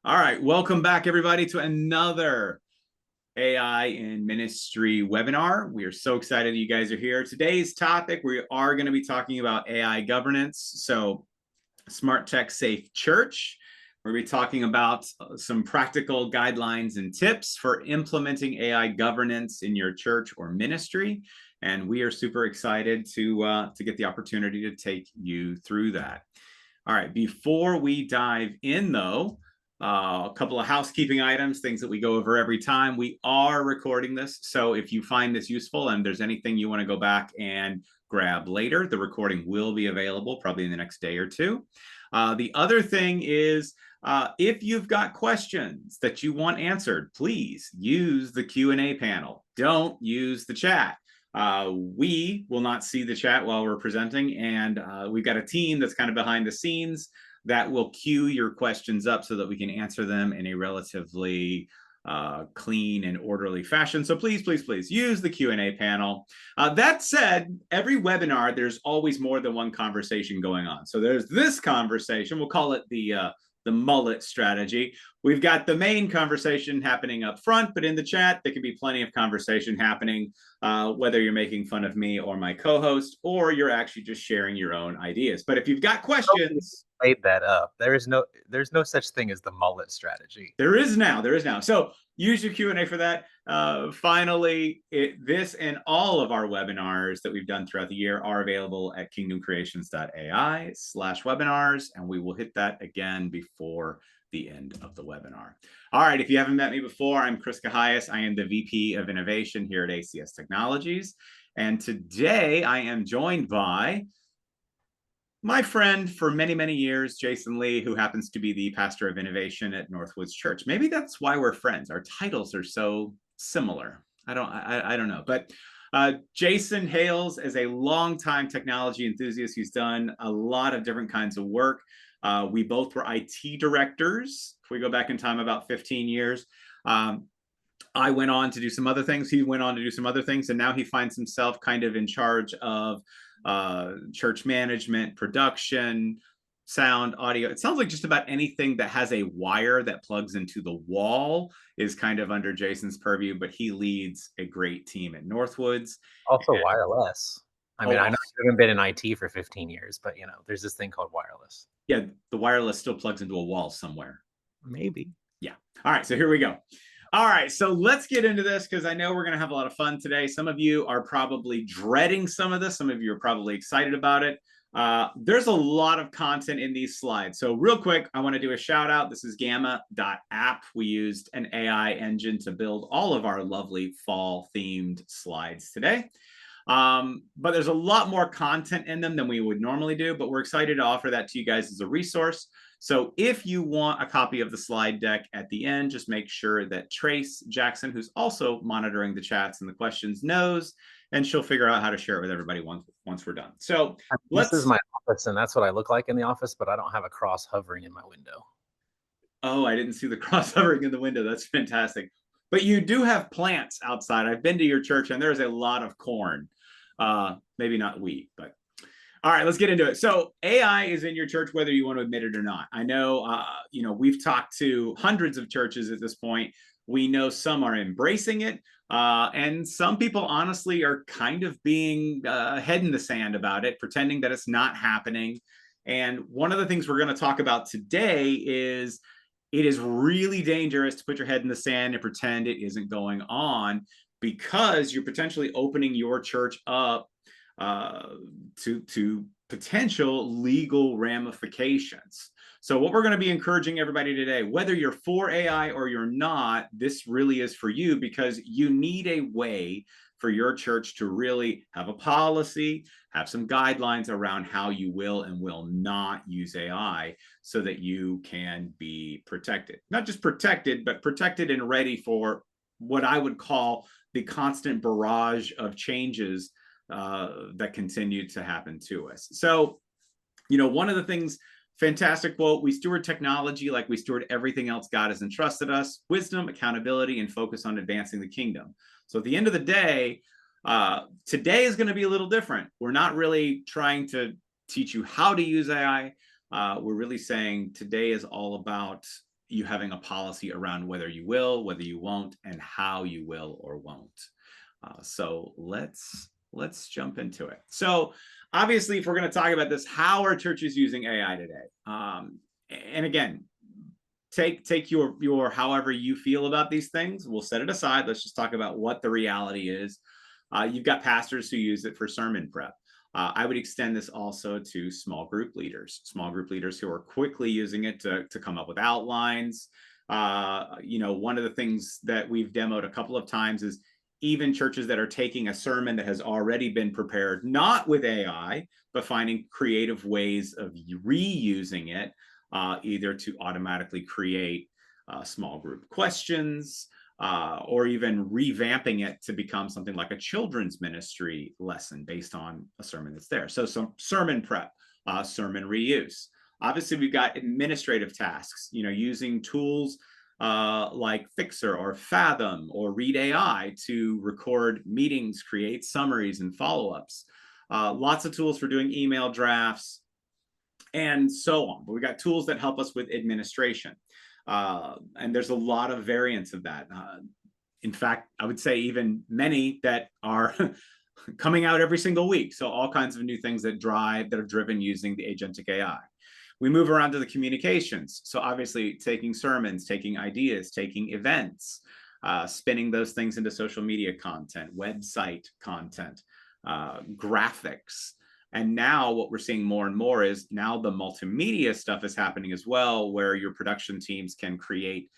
All right, welcome back, everybody, to another AI in Ministry webinar. We are so excited that you guys are here. Today's topic, we are going to be talking about AI governance. So, Smart Tech Safe Church. We're going to be talking about some practical guidelines and tips for implementing AI governance in your church or ministry. And we are super excited to get the opportunity to take you through that. All right, before we dive in, though, a couple of housekeeping items, things that we go over every time. We are recording this, so if you find this useful and there's anything you want to go back and grab later, the recording will be available probably in the next day or two. The other thing is, if you've got questions that you want answered, please use the Q&A panel. Don't use the chat. We will not see the chat while we're presenting, and we've got a team that's kind of behind the scenes that will queue your questions up so that we can answer them in a relatively clean and orderly fashion. So please, please, please use the Q&A panel. That said, every webinar, there's always more than one conversation going on. So there's this conversation, we'll call it the mullet strategy. We've got the main conversation happening up front, but in the chat, there can be plenty of conversation happening, whether you're making fun of me or my co-host, or you're actually just sharing your own ideas. But if you've got questions, Made that up. There's no such thing as the mullet strategy. there is now. So use your Q&A for that. Finally, this and all of our webinars that we've done throughout the year are available at kingdomcreations.ai/webinars, and we will hit that again before the end of the webinar. All right, if you haven't met me before, I'm Chris Cahias. I am the VP of Innovation here at ACS Technologies. And today I am joined by my friend for many, many years, Jason Lee, who happens to be the pastor of innovation at Northwoods Church. Maybe that's why we're friends. Our titles are so similar. I don't know. But Jason hails as a longtime technology enthusiast. He's done a lot of different kinds of work. We both were IT directors. If we go back in time about 15 years, I went on to do some other things. He went on to do some other things. And now he finds himself kind of in charge of church management, production, sound, audio. It sounds like just about anything that has a wire that plugs into the wall is kind of under Jason's purview, but he leads a great team at Northwoods. Also And, wireless. I mean, oh, I know you haven't been in IT for 15 years, but there's this thing called wireless. yeah, the wireless still plugs into a wall somewhere. Maybe. Yeah. All right, so here we go. All right, so let's get into this because I know we're going to have a lot of fun today. Some of you are probably dreading some of this. Some of you are probably excited about it. There's a lot of content in these slides. So real quick, I want to do a shout out. This is gamma.app. We used an AI engine to build all of our lovely fall themed slides today. But there's a lot more content in them than we would normally do, but we're excited to offer that to you guys as a resource. So if you want a copy of the slide deck at the end, just make sure that Trace Jackson, who's also monitoring the chats and the questions, knows, and she'll figure out how to share it with everybody once we're done. So This is let's. my office, and that's what I look like in the office, but I don't have a cross hovering in my window. Oh, I didn't see the cross hovering in the window. That's fantastic. But you do have plants outside. I've been to your church, and there's a lot of corn. Maybe not wheat, but all right, let's get into it. So AI is in your church, whether you want to admit it or not. I know, we've talked to hundreds of churches at this point. We know some are embracing it, and some people honestly are kind of being head in the sand about it, pretending that it's not happening. And one of the things we're going to talk about today is it is really dangerous to put your head in the sand and pretend it isn't going on, because you're potentially opening your church up to potential legal ramifications. So what we're going to be encouraging everybody today, whether you're for AI or you're not, this really is for you, because you need a way for your church to really have a policy, have some guidelines around how you will and will not use AI so that you can be protected. Not just protected, but protected and ready for what I would call the constant barrage of changes that continue to happen to us. So, one of the things, fantastic quote, we steward technology like we steward everything else God has entrusted us: wisdom, accountability, and focus on advancing the kingdom. So at the end of the day, today is going to be a little different. We're not really trying to teach you how to use AI. We're really saying today is all about you having a policy around whether you will, whether you won't, and how you will or won't. So let's jump into it. So obviously, if we're going to talk about this, how are churches using AI today? And again, take your however you feel about these things. We'll set it aside. Let's just talk about what the reality is. You've got pastors who use it for sermon prep. I would extend this also to small group leaders who are quickly using it to come up with outlines. One of the things that we've demoed a couple of times is even churches that are taking a sermon that has already been prepared, not with AI, but finding creative ways of reusing it, either to automatically create small group questions, or even revamping it to become something like a children's ministry lesson based on a sermon that's there. So some sermon prep, sermon reuse. Obviously, we've got administrative tasks, using tools like Fixer or Fathom or Read AI to record meetings, create summaries and follow-ups. Lots of tools for doing email drafts and so on. But we got tools that help us with administration. And there's a lot of variants of that. In fact, I would say even many that are coming out every single week. So all kinds of new things that are driven using the agentic AI. We move around to the communications. So obviously taking sermons, taking ideas, taking events, spinning those things into social media content, website content, graphics. And now what we're seeing more and more is now the multimedia stuff is happening as well, where your production teams can create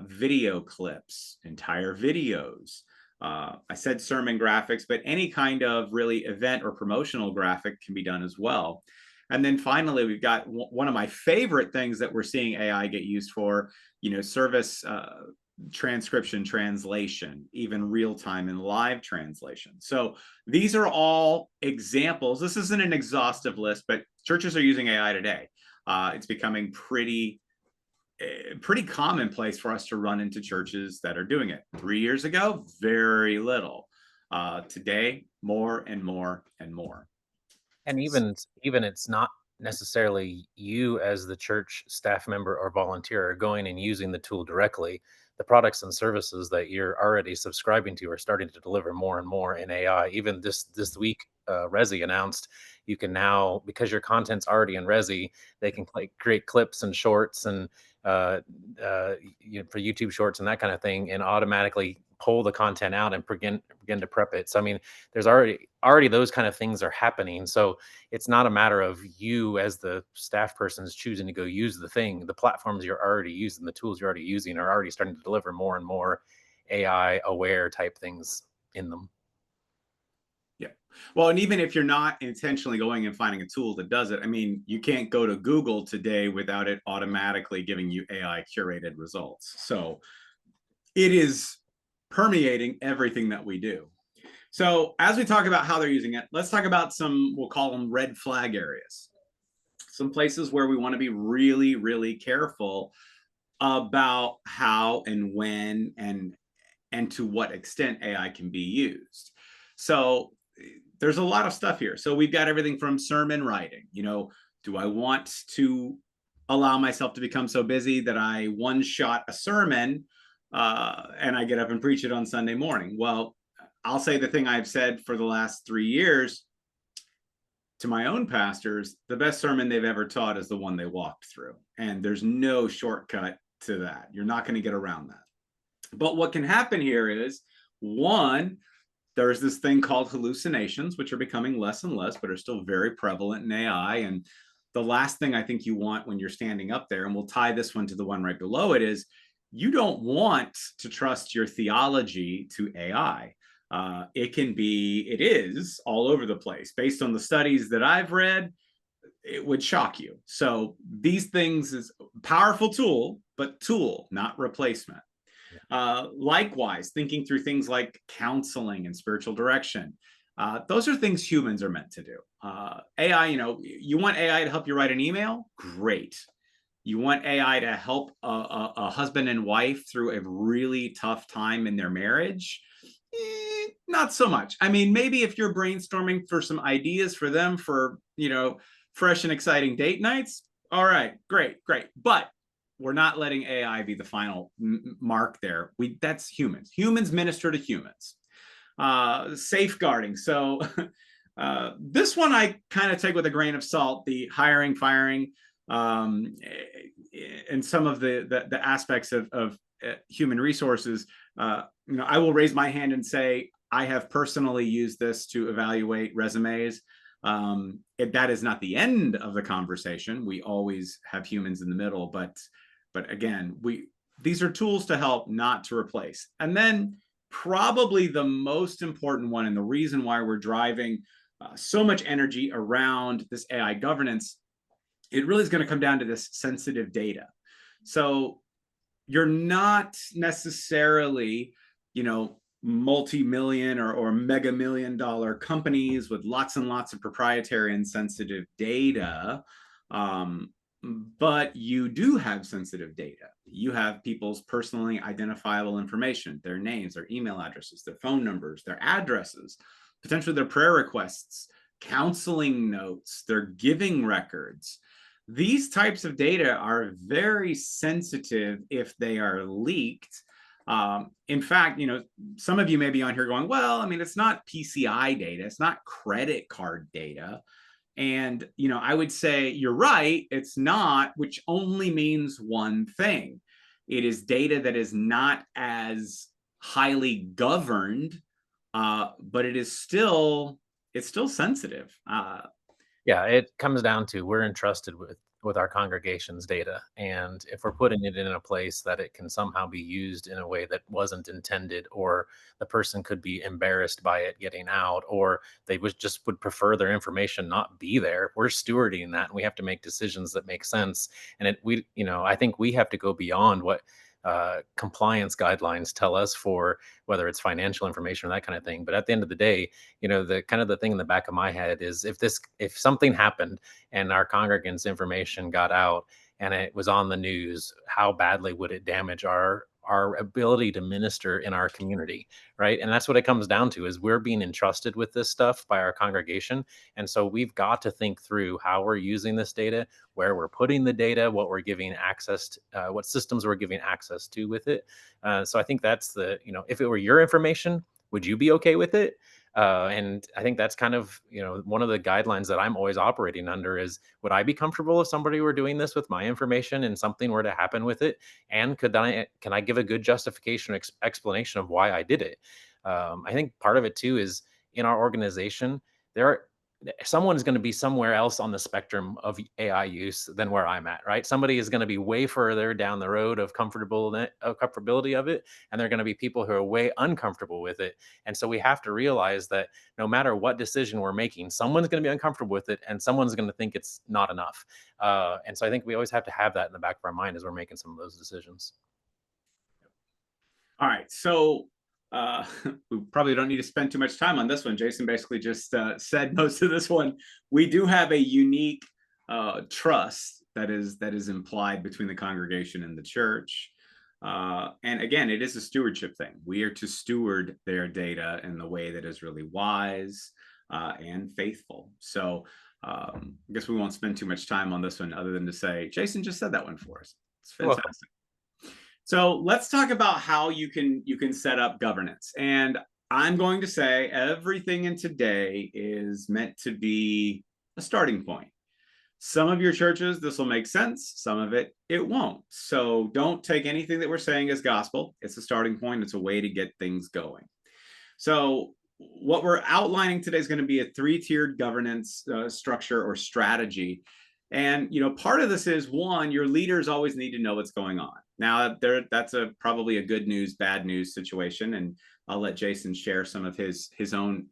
video clips, entire videos. I said sermon graphics, but any kind of really event or promotional graphic can be done as well. And then finally, we've got one of my favorite things that we're seeing AI get used for, service transcription, translation, even real-time and live translation. So these are all examples. This isn't an exhaustive list, but churches are using AI today. It's becoming pretty commonplace for us to run into churches that are doing it. 3 years ago, very little. Today, more and more and more. And even it's not necessarily you as the church staff member or volunteer are going and using the tool directly. The products and services that you're already subscribing to are starting to deliver more and more in AI. Even this week, Resi announced you can now, because your content's already in Resi, they can create clips and shorts and for YouTube shorts and that kind of thing, and automatically pull the content out and begin to prep it. So I mean, there's already those kind of things are happening. So it's not a matter of you as the staff person's choosing to go use the thing. The platforms you're already using, the tools you're already using are already starting to deliver more and more AI aware type things in them. Yeah. Well, and even if you're not intentionally going and finding a tool that does it, I mean, you can't go to Google today without it automatically giving you AI curated results. So it is permeating everything that we do. So as we talk about how they're using it, let's talk about some, we'll call them red flag areas. Some places where we want to be really, really careful about how and when and to what extent AI can be used. So there's a lot of stuff here. So we've got everything from sermon writing. Do I want to allow myself to become so busy that I one-shot a sermon and I get up and preach it on Sunday morning? Well, I'll say the thing I've said for the last 3 years to my own pastors: the best sermon they've ever taught is the one they walked through. And there's no shortcut to that. You're not going to get around that. But what can happen here is, one, there's this thing called hallucinations, which are becoming less and less, but are still very prevalent in AI. And the last thing I think you want when you're standing up there, and we'll tie this one to the one right below it, is you don't want to trust your theology to AI. It is all over the place. Based on the studies that I've read, it would shock you. So these things is a powerful tool, but tool, not replacement. Likewise, thinking through things like counseling and spiritual direction. Those are things humans are meant to do. AI, you want AI to help you write an email? Great. You want AI to help a husband and wife through a really tough time in their marriage? Not so much. I mean, maybe if you're brainstorming for some ideas for them for, fresh and exciting date nights, all right, great. But we're not letting AI be the final mark there. That's humans. Humans minister to humans. Safeguarding. So this one I kind of take with a grain of salt. The hiring, firing, and some of the aspects of human resources. I will raise my hand and say I have personally used this to evaluate resumes. That is not the end of the conversation. We always have humans in the middle, but again, these are tools to help, not to replace. And then probably the most important one, and the reason why we're driving so much energy around this AI governance, it really is going to come down to this sensitive data. So you're not necessarily, multi-million or mega $1 million companies with lots and lots of proprietary and sensitive data. But you do have sensitive data. You have people's personally identifiable information, their names, their email addresses, their phone numbers, their addresses, potentially their prayer requests, counseling notes, their giving records. These types of data are very sensitive if they are leaked. In fact, some of you may be on here going, well, I mean, it's not PCI data, it's not credit card data. And, I would say you're right, it's not, which only means one thing. It is data that is not as highly governed, but it's still sensitive. Yeah, it comes down to we're entrusted with our congregation's data, and if we're putting it in a place that it can somehow be used in a way that wasn't intended, or the person could be embarrassed by it getting out, or they would prefer their information not be there, we're stewarding that, and we have to make decisions that make sense. And I think we have to go beyond what compliance guidelines tell us for whether it's financial information or that kind of thing. But at the end of the day, the thing in the back of my head is if something happened and our congregants' information got out and it was on the news, how badly would it damage our ability to minister in our community, right? And that's what it comes down to, is we're being entrusted with this stuff by our congregation. And so we've got to think through how we're using this data, where we're putting the data, what we're giving access to, what systems we're giving access to with it. So I think that's if it were your information, would you be okay with it? And I think that's kind of, one of the guidelines that I'm always operating under is, would I be comfortable if somebody were doing this with my information and something were to happen with it? And can I give a good justification or explanation of why I did it? I think part of it too is, in our organization, someone's going to be somewhere else on the spectrum of AI use than where I'm at, right? Somebody is going to be way further down the road of comfortability of it, and there are going to be people who are way uncomfortable with it. And so we have to realize that no matter what decision we're making, someone's going to be uncomfortable with it, and someone's going to think it's not enough. And so I think we always have to have that in the back of our mind as we're making some of those decisions. All right, so we probably don't need to spend too much time on this one. Jason basically just said most of this one. We do have a unique trust that is implied between the congregation and the church. And again, it is a stewardship thing. We are to steward their data in the way that is really wise and faithful. So I guess we won't spend too much time on this one, other than to say, Jason just said that one for us. It's fantastic. So let's talk about how you can set up governance. And I'm going to say everything in today is meant to be a starting point. Some of your churches, this will make sense. Some of it won't. So don't take anything that we're saying as gospel. It's a starting point. It's a way to get things going. So what we're outlining today is going to be a 3-tiered governance structure or strategy. And part of this is, one, your leaders always need to know what's going on. Now, that's probably a good news, bad news situation, and I'll let Jason share some of his own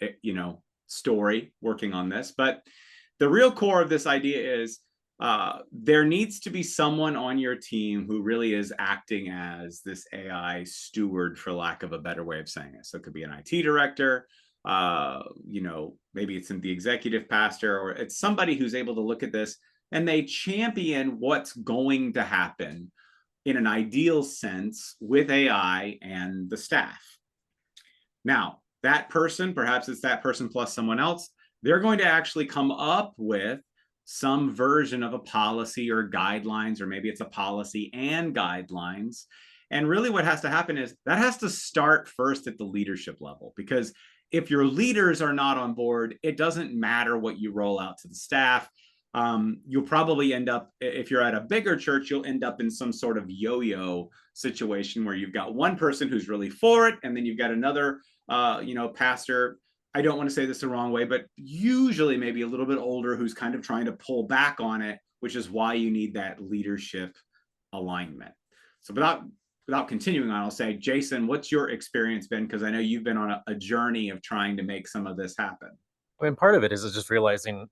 story working on this. But the real core of this idea is there needs to be someone on your team who really is acting as this AI steward, for lack of a better way of saying it. So it could be an IT director, maybe it's in the executive pastor, or it's somebody who's able to look at this and they champion what's going to happen in an ideal sense with AI and the staff. Now, that person, perhaps it's that person plus someone else, they're going to actually come up with some version of a policy or guidelines, or maybe it's a policy and guidelines. And really, what has to happen is that has to start first at the leadership level, because if your leaders are not on board, it doesn't matter what you roll out to the staff. You'll probably end up, if you're at a bigger church, you'll end up in some sort of yo-yo situation where you've got one person who's really for it, and then you've got another, pastor. I don't want to say this the wrong way, but usually maybe a little bit older, who's kind of trying to pull back on it, which is why you need that leadership alignment. So without continuing on, I'll say, Jason, what's your experience been? Because I know you've been on a journey of trying to make some of this happen. I mean, part of it is just realizing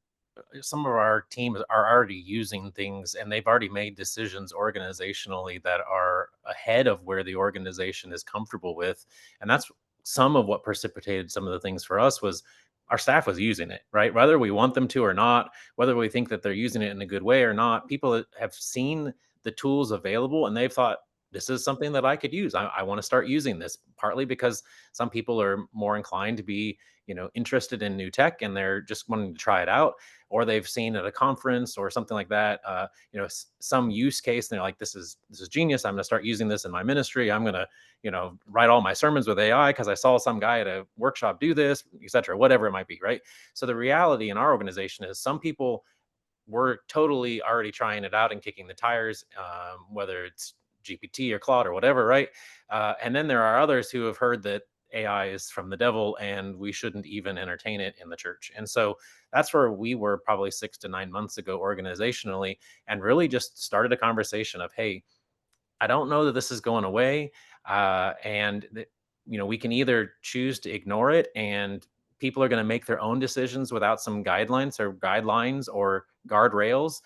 some of our teams are already using things and they've already made decisions organizationally that are ahead of where the organization is comfortable with. And that's some of what precipitated some of the things for us was our staff was using it, right? Whether we want them to or not, whether we think that they're using it in a good way or not, people have seen the tools available and they've thought, this is something that I could use. I want to start using this, partly because some people are more inclined to be, interested in new tech and they're just wanting to try it out, or they've seen at a conference or something like that, some use case. And they're like, this is genius. I'm going to start using this in my ministry. I'm going to, write all my sermons with AI because I saw some guy at a workshop do this, etc. Whatever it might be, right? So the reality in our organization is some people we're totally already trying it out and kicking the tires, whether it's GPT or Claude or whatever, right? And then there are others who have heard that AI is from the devil and we shouldn't even entertain it in the church. And so that's where we were probably 6 to 9 months ago organizationally, and really just started a conversation of, hey, I don't know that this is going away. And we can either choose to ignore it and people are going to make their own decisions without some guidelines or guardrails.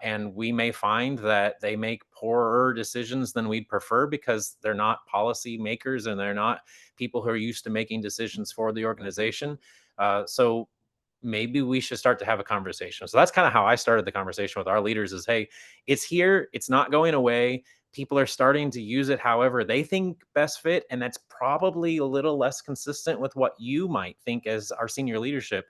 And we may find that they make poorer decisions than we'd prefer because they're not policy makers and they're not people who are used to making decisions for the organization. So maybe we should start to have a conversation. So that's kind of how I started the conversation with our leaders is, hey, it's here, it's not going away. People are starting to use it however they think best fit. And that's probably a little less consistent with what you might think as our senior leadership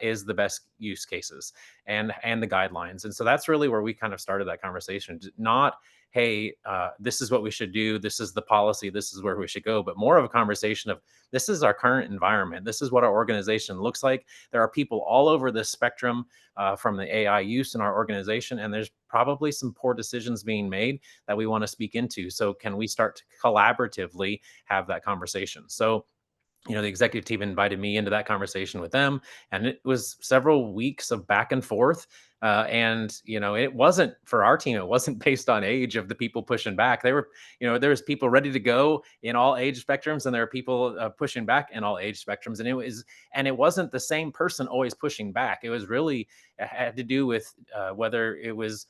is the best use cases and the guidelines. And so that's really where we kind of started that conversation. Not, hey, this is what we should do. This is the policy. This is where we should go. But more of a conversation of this is our current environment. This is what our organization looks like. There are people all over this spectrum from the AI use in our organization, and there's probably some poor decisions being made that we want to speak into. So can we start to collaboratively have that conversation? So the executive team invited me into that conversation with them, and it was several weeks of back and forth. And it wasn't for our team. It wasn't based on age of the people pushing back. They were, there was people ready to go in all age spectrums, and there are people pushing back in all age spectrums. And it wasn't the same person always pushing back. It was really had to do with whether it was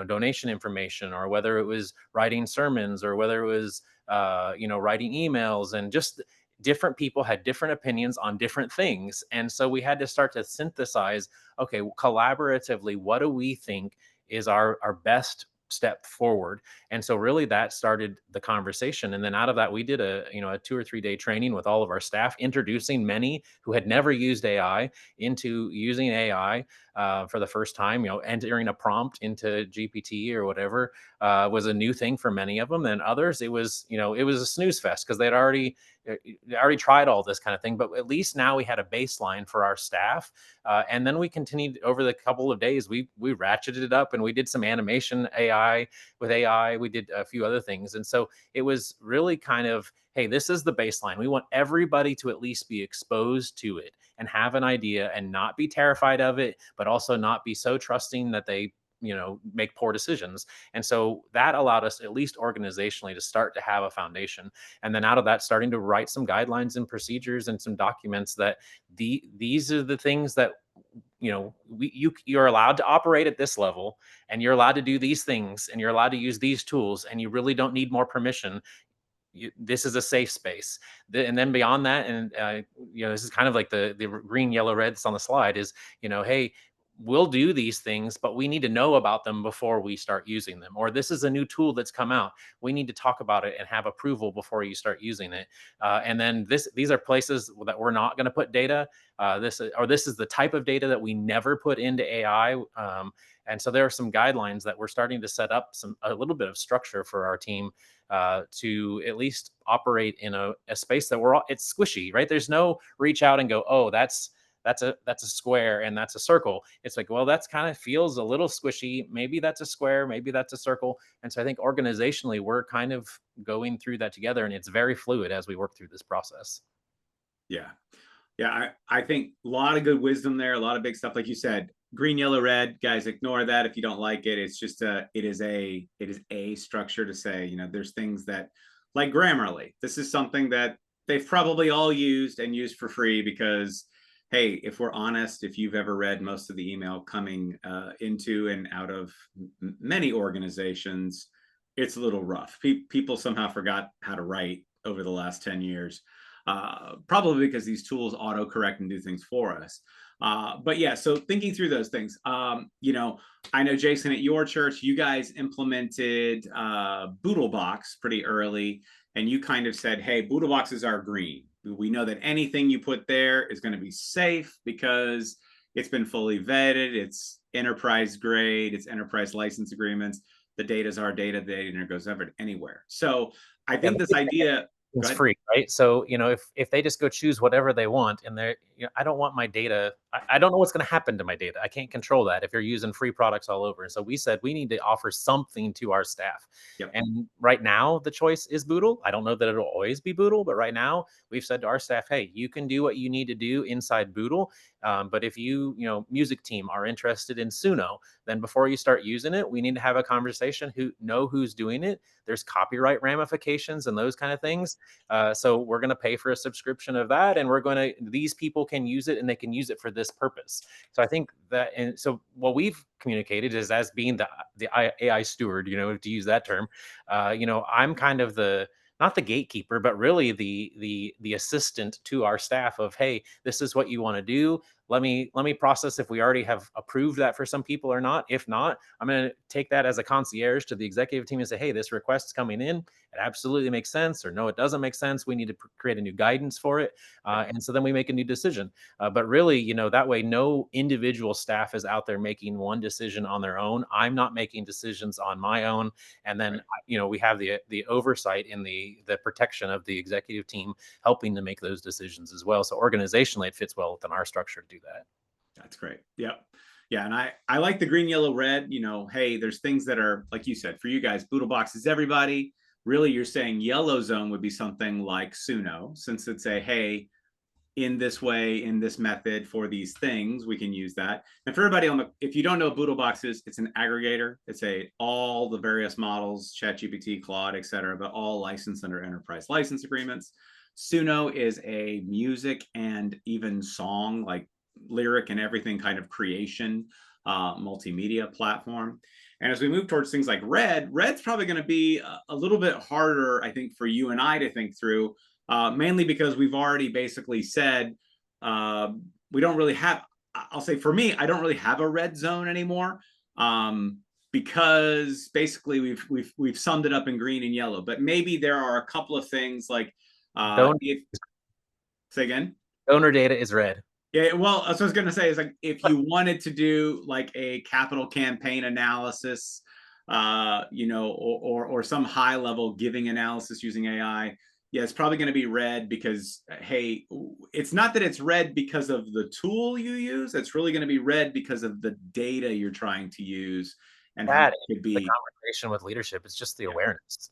donation information, or whether it was writing sermons, or whether it was writing emails, and just different people had different opinions on different things. And so we had to start to synthesize, okay, collaboratively, what do we think is our best step forward? And so really that started the conversation. And then out of that, we did a 2 or 3 day training with all of our staff, introducing many who had never used AI into using AI for the first time. Entering a prompt into GPT or whatever was a new thing for many of them. And others, it was a snooze fest because they already tried all this kind of thing. But at least now we had a baseline for our staff. And then we continued over the couple of days. We ratcheted it up and we did some animation AI with AI. We did a few other things. And so it was really kind of, hey, this is the baseline. We want everybody to at least be exposed to it and have an idea and not be terrified of it, but also not be so trusting that they make poor decisions. And so that allowed us, at least organizationally, to start to have a foundation. And then out of that, starting to write some guidelines and procedures and some documents that these are the things that you're allowed to operate at this level, and you're allowed to do these things, and you're allowed to use these tools, and you really don't need more permission. This is a safe space. And then beyond that, and this is kind of like the green, yellow, red that's on the slide is, hey, we'll do these things, but we need to know about them before we start using them. Or this is a new tool that's come out. We need to talk about it and have approval before you start using it. And then these are places that we're not going to put data. This is the type of data that we never put into AI. And so there are some guidelines that we're starting to set up a little bit of structure for our team to at least operate in a space that it's squishy, right? There's no reach out and go, oh, that's a square and that's a circle. It's like, well, that's kind of feels a little squishy. Maybe that's a square, maybe that's a circle. And so I think organizationally, we're kind of going through that together, and it's very fluid as we work through this process. Yeah. Yeah, I think a lot of good wisdom there, a lot of big stuff. Like you said, green, yellow, red, guys, ignore that if you don't like it. It's just it is a structure to say, there's things that, like Grammarly, this is something that they've probably all used and used for free because, hey, if we're honest, if you've ever read most of the email coming into and out of many organizations, it's a little rough. People somehow forgot how to write over the last 10 years. Probably because these tools autocorrect and do things for us. But yeah, so thinking through those things, I know Jason, at your church, you guys implemented Boodlebox pretty early, and you kind of said, hey, Boodleboxes are green. We know that anything you put there is going to be safe because it's been fully vetted, it's enterprise grade, it's enterprise license agreements. The data is our data, the data goes ever anywhere. So I Yeah, think this idea. Go it's ahead. free, right? So, if they just go choose whatever they want and I don't want my data. I don't know what's going to happen to my data. I can't control that if you're using free products all over. And so we said we need to offer something to our staff. Yep. And right now the choice is Boodle. I don't know that it'll always be Boodle, but right now we've said to our staff, hey, you can do what you need to do inside Boodle. But if music team are interested in Suno, then before you start using it, we need to have a conversation, who's doing it. There's copyright ramifications and those kind of things. So we're going to pay for a subscription of that, and these people can use it and they can use it for this purpose. So I think that, and so what we've communicated is, as being the AI steward, to use that term, I'm kind of not the gatekeeper, but really the assistant to our staff of, hey, this is what you want to do. Let me process if we already have approved that for some people or not. If not, I'm going to take that as a concierge to the executive team and say, hey, this request is coming in. It absolutely makes sense, or no, it doesn't make sense. We need to create a new guidance for it. And so then we make a new decision. But really, that way, no individual staff is out there making one decision on their own. I'm not making decisions on my own. And then, we have the oversight in the protection of the executive team helping to make those decisions as well. So organizationally, it fits well within our structure to do that. That's great. Yep. Yeah. And I like the green, yellow, red. Hey, there's things that are, like you said, for you guys, Boodlebox is everybody. Really, you're saying yellow zone would be something like Suno, since it's hey, in this way, in this method for these things, we can use that. And for everybody if you don't know what Boodlebox is, it's an aggregator. It's all the various models, ChatGPT, Claude, et cetera, but all licensed under enterprise license agreements. Suno is a music and even song, like lyric and everything kind of creation, multimedia platform. And as we move towards things like red's probably going to be a little bit harder, I think, for you and I to think through, mainly because we've already basically said we don't really have. I'll say for me, I don't really have a red zone anymore, because basically we've summed it up in green and yellow. But maybe there are a couple of things like Donor, say again. donor data is red. Yeah, well, that's what I was gonna say is, like, if you wanted to do like a capital campaign analysis, or some high level giving analysis using AI, yeah, it's probably going to be red because, hey, it's not that it's red because of the tool you use. It's really going to be red because of the data you're trying to use and how That it could the be. conversation with leadership, it's just the Yeah, awareness.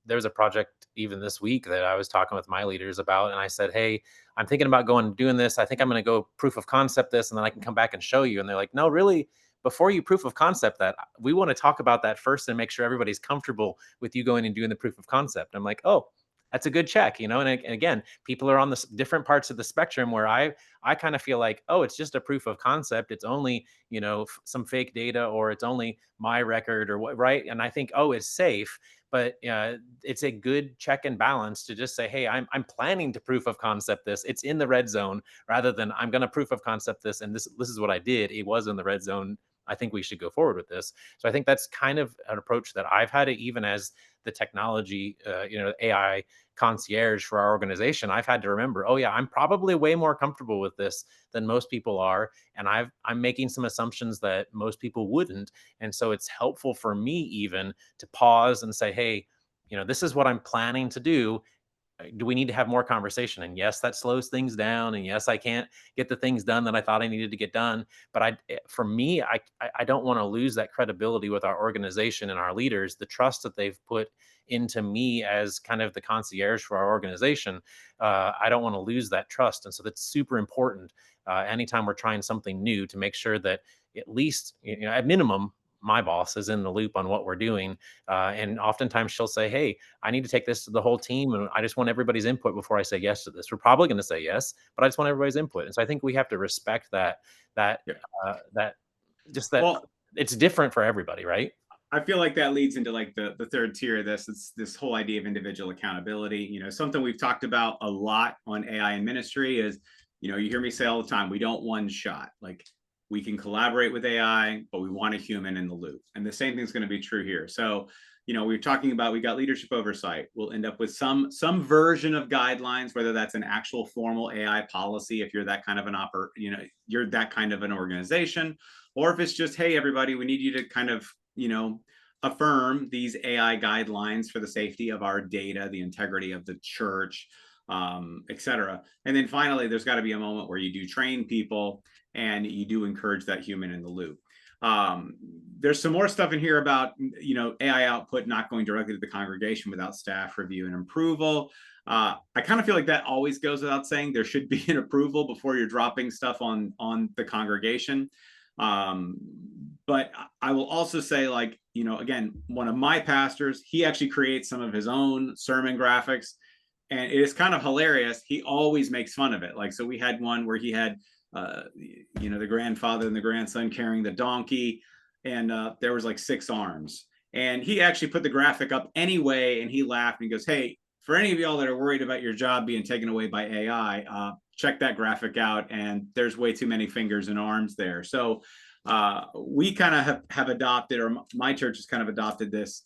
There's a project even this week that I was talking with my leaders about, and I said, hey, I'm thinking about going and doing this. I think I'm going to go proof of concept this, and then I can come back and show you. And they're like, no, really, before you proof of concept that, we want to talk about that first and make sure everybody's comfortable with you going and doing the proof of concept. I'm like, oh, that's a good check. And again, people are on the different parts of the spectrum where I kind of feel like, oh, it's just a proof of concept. It's only, some fake data, or it's only my record, or what, right? And I think, oh, it's safe. but it's a good check and balance to just say, hey, I'm planning to proof of concept this. It's in the red zone, rather than I'm going to proof of concept this, and this is what I did. It was in the red zone. I think we should go forward with this. So I think that's kind of an approach that I've had, even as the technology, AI concierge for our organization. I've had to remember, oh yeah, I'm probably way more comfortable with this than most people are, and I'm making some assumptions that most people wouldn't. And so it's helpful for me even to pause and say, hey, this is what I'm planning to do. Do we need to have more conversation? And yes, that slows things down. And yes, I can't get the things done that I thought I needed to get done. But for me, I don't want to lose that credibility with our organization and our leaders, the trust that they've put into me as kind of the concierge for our organization. I don't want to lose that trust. And so that's super important. Anytime we're trying something new, to make sure that at least, at minimum, my boss is in the loop on what we're doing. And oftentimes she'll say, hey, I need to take this to the whole team, and I just want everybody's input before I say yes to this. We're probably going to say yes, but I just want everybody's input. And so I think we have to respect that Yeah. that just that Well, it's different for everybody, right? I feel like that leads into like the third tier of this. It's this whole idea of individual accountability. Something we've talked about a lot on AI and ministry is, you hear me say all the time, we don't one shot. Like, we can collaborate with AI, but we want a human in the loop. And the same thing's going to be true here. So, we're talking about, we got leadership oversight. We'll end up with some version of guidelines, whether that's an actual formal AI policy, if you're that kind of you're that kind of an organization, or if it's just, hey, everybody, we need you to kind of, affirm these AI guidelines for the safety of our data, the integrity of the church, et cetera. And then finally, there's got to be a moment where you do train people and you do encourage that human in the loop. There's some more stuff in here about, AI output not going directly to the congregation without staff review and approval. I kind of feel like that always goes without saying. There should be an approval before you're dropping stuff on the congregation. Um, but I will also say, like, again, one of my pastors, he actually creates some of his own sermon graphics, and it is kind of hilarious. He always makes fun of it. Like, so we had one where he had, the grandfather and the grandson carrying the donkey, and there was like 6 arms. And he actually put the graphic up anyway, and he laughed and he goes, "Hey, for any of y'all that are worried about your job being taken away by AI, check that graphic out. And there's way too many fingers and arms there." So we kind of have adopted, or my church has kind of adopted this,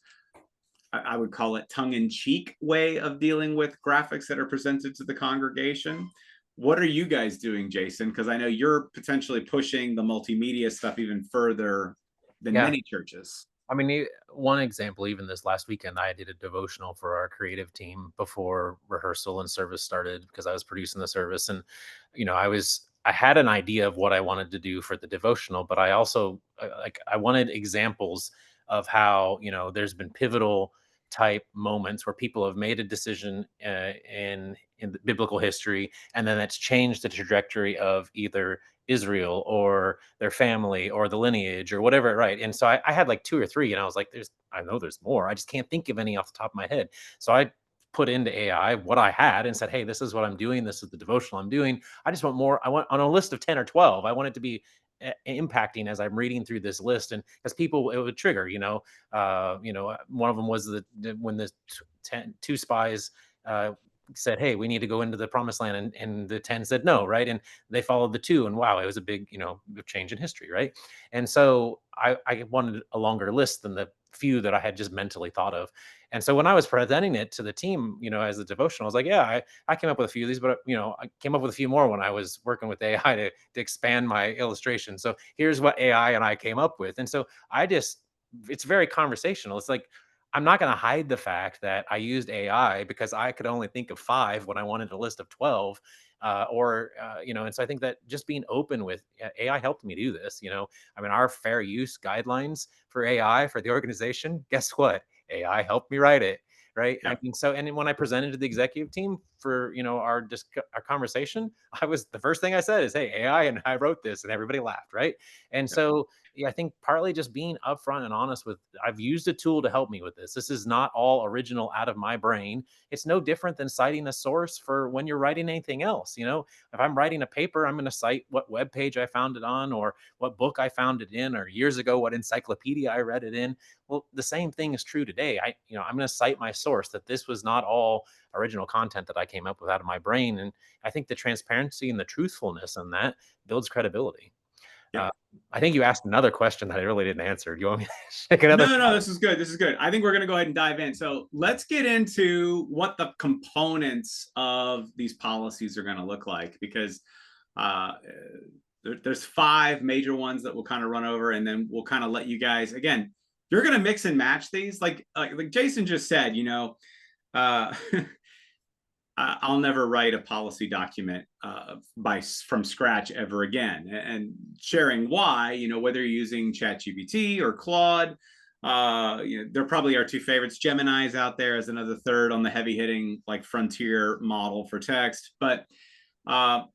I would call it tongue-in-cheek way of dealing with graphics that are presented to the congregation. What are you guys doing, Jason? Because I know you're potentially pushing the multimedia stuff even further than Yeah. many churches. I mean, one example, even this last weekend, I did a devotional for our creative team before rehearsal and service started, because I was producing the service. And, I had an idea of what I wanted to do for the devotional, but I also, I wanted examples of how, there's been pivotal type moments where people have made a decision in the biblical history, and then that's changed the trajectory of either Israel or their family or the lineage or whatever, right? And so I had like two or three, and I was like, I know there's more. I just can't think of any off the top of my head. So I put into AI what I had and said, hey, this is what I'm doing. This is the devotional I'm doing. I just want more. I want, on a list of 10 or 12, I want it to be impacting as I'm reading through this list. And as people, it would trigger, one of them was when the two spies, said, hey, we need to go into the promised land, and the 10 said no, right? And they followed the two, and wow, it was a big, change in history, right? And so I wanted a longer list than the few that I had just mentally thought of. And so when I was presenting it to the team, as a devotional, I was like, yeah, I came up with a few of these, but I came up with a few more when I was working with AI to expand my illustration. So here's what AI and I came up with. And so it's very conversational. It's like, I'm not going to hide the fact that I used AI because I could only think of 5 when I wanted a list of 12. And so I think that just being open with AI helped me do this. I mean, our fair use guidelines for AI for the organization, guess what? AI helped me write it. Right. I Yeah. mean, so, and when I presented to the executive team for, our conversation, the first thing I said is, hey, AI and I wrote this, and everybody laughed. Right. And Yeah. so, Yeah, I think partly just being upfront and honest with, I've used a tool to help me with this. This is not all original out of my brain. It's no different than citing a source for when you're writing anything else. If I'm writing a paper, I'm going to cite what web page I found it on, or what book I found it in, or years ago what encyclopedia I read it in. Well, the same thing is true today. I'm going to cite my source, that this was not all original content that I came up with out of my brain. And I think the transparency and the truthfulness in that builds credibility. Yeah. Uh, I think you asked another question that I really didn't answer. Do you want me to take another No, shot? this is good. This is good. I think we're going to go ahead and dive in. So let's get into what the components of these policies are going to look like, because uh, there's 5 major ones that we'll kind of run over, and then we'll kind of let you guys, again, you're going to mix and match these. Like Jason just said, uh, I'll never write a policy document from scratch ever again. And sharing why, whether you're using ChatGPT or Claude, there probably are 2 favorites. Gemini's out there as another third on the heavy hitting, like frontier model for text, but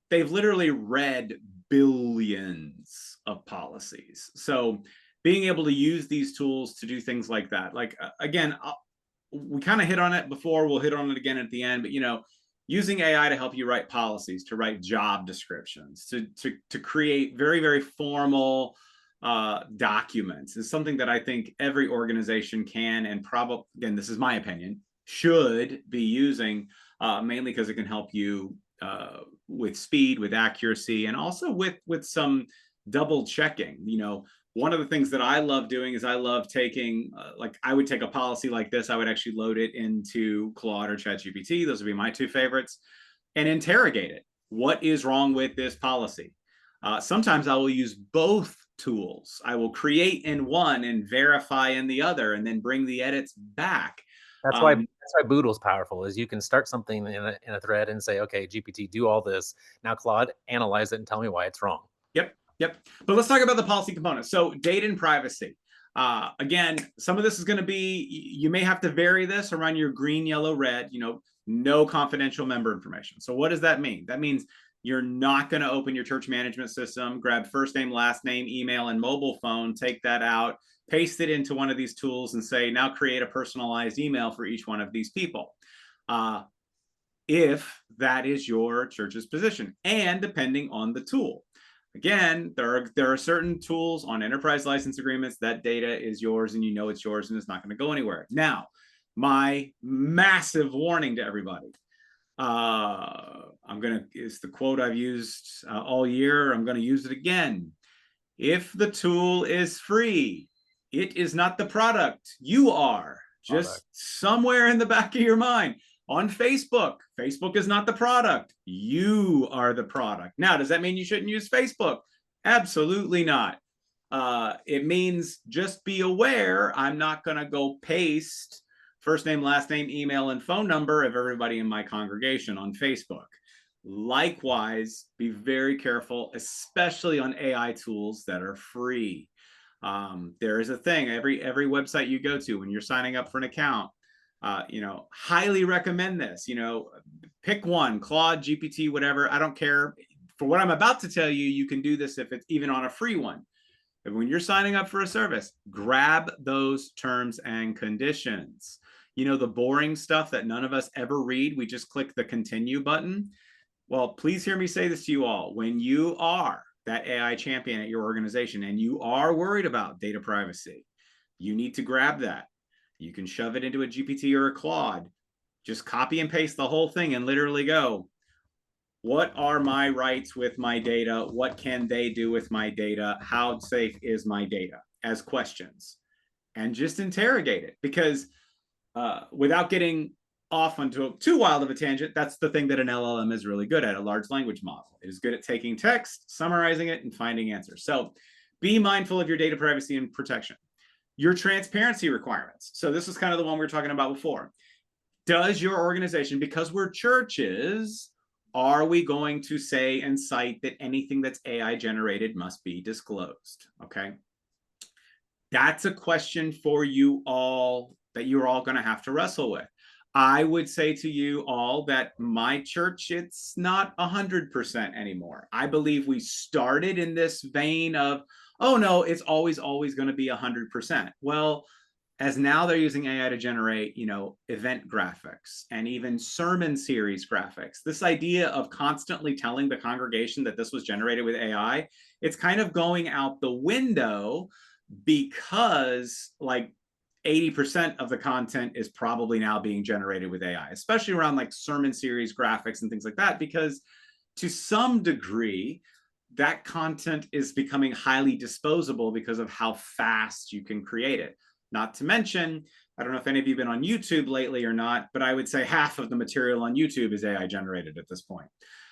they've literally read billions of policies. So being able to use these tools to do things like that, like again, we kind of hit on it before, we'll hit on it again at the end, but using AI to help you write policies, to write job descriptions, to create very, very formal documents is something that I think every organization can, and probably, again, this is my opinion, should be using, mainly because it can help you with speed, with accuracy, and also with some double checking. One of the things that I love doing is I love taking, like I would take a policy like this, I would actually load it into Claude or ChatGPT. Those would be my 2 favorites, and interrogate it. What is wrong with this policy? Sometimes I will use both tools. I will create in one and verify in the other, and then bring the edits back. That's why Boodle's powerful. Is you can start something in a thread and say, okay, GPT, do all this. Now, Claude, analyze it and tell me why it's wrong. Yep. Yep. But let's talk about the policy components. So data and privacy. Again, some of this is going to be, you may have to vary this around your green, yellow, red, no confidential member information. So what does that mean? That means you're not going to open your church management system, grab first name, last name, email, and mobile phone, take that out, paste it into one of these tools and say, now create a personalized email for each one of these people. If that is your church's position, and depending on the tool. Again, there are certain tools on enterprise license agreements that data is yours, and it's yours, and it's not going to go anywhere. Now, my massive warning to everybody. It's the quote I've used all year. I'm going to use it again. If the tool is free, it is not the product. You are. Just somewhere in the back of your mind. On Facebook, Facebook is not the product. You are the product. Now, does that mean you shouldn't use Facebook? Absolutely not. It means just be aware. I'm not going to go paste first name, last name, email, and phone number of everybody in my congregation on Facebook. Likewise, be very careful, especially on AI tools that are free. There is a thing, every website you go to when you're signing up for an account, highly recommend this. Pick one, Claude, GPT, whatever. I don't care. For what I'm about to tell you, you can do this if it's even on a free one. But when you're signing up for a service, grab those terms and conditions. The boring stuff that none of us ever read, we just click the continue button. Well, please hear me say this to you all. When you are that AI champion at your organization and you are worried about data privacy, you need to grab that. You can shove it into a GPT or a Claude. Just copy and paste the whole thing and literally go, what are my rights with my data? What can they do with my data? How safe is my data? As questions. And just interrogate it. Because without getting off onto too wild of a tangent, that's the thing that an LLM is really good at, a large language model. It is good at taking text, summarizing it, and finding answers. So be mindful of your data privacy and protection. Your transparency requirements. So this is kind of the one we were talking about before. Does your organization, because we're churches, are we going to say and cite that anything that's AI generated must be disclosed? Okay. That's a question for you all that you're all going to have to wrestle with. I would say to you all that my church, it's not 100% anymore. I believe we started in this vein of, oh no, it's always going to be 100%. Well, as now they're using AI to generate, event graphics and even sermon series graphics. This idea of constantly telling the congregation that this was generated with AI, it's kind of going out the window because like 80% of the content is probably now being generated with AI, especially around like sermon series graphics and things like that, because to some degree, that content is becoming highly disposable because of how fast you can create it. Not to mention, I don't know if any of you have been on YouTube lately or not, but I would say half of the material on YouTube is AI generated at this point.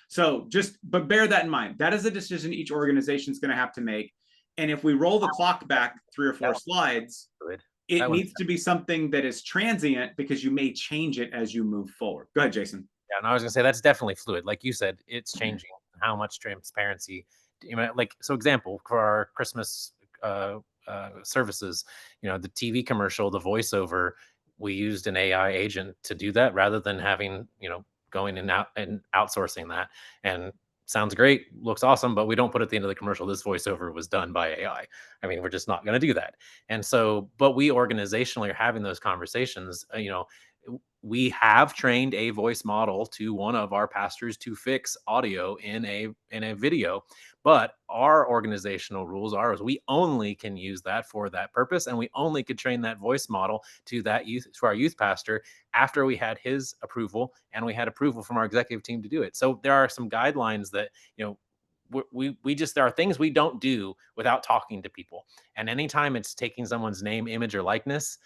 So but bear that in mind. That is a decision each organization is going to have to make. And if we roll the clock back 3 or 4 That slides, one's it that one's needs to be something that is transient because you may change it as you move forward. Go ahead, Jason. Yeah, and I was gonna say that's definitely fluid. Like you said, it's changing how much transparency. Like so, example for our Christmas services, the TV commercial, the voiceover, we used an AI agent to do that rather than having going and out and outsourcing that. And sounds great, looks awesome, but we don't put at the end of the commercial this voiceover was done by AI. I mean, we're just not going to do that. And so, but we organizationally are having those conversations. We have trained a voice model to one of our pastors to fix audio in a video, but our organizational rules are is we only can use that for that purpose, and we only could train that voice model to our youth pastor after we had his approval and we had approval from our executive team to do it. So there are some guidelines that we just there are things we don't do without talking to people, and anytime it's taking someone's name, image, or likeness,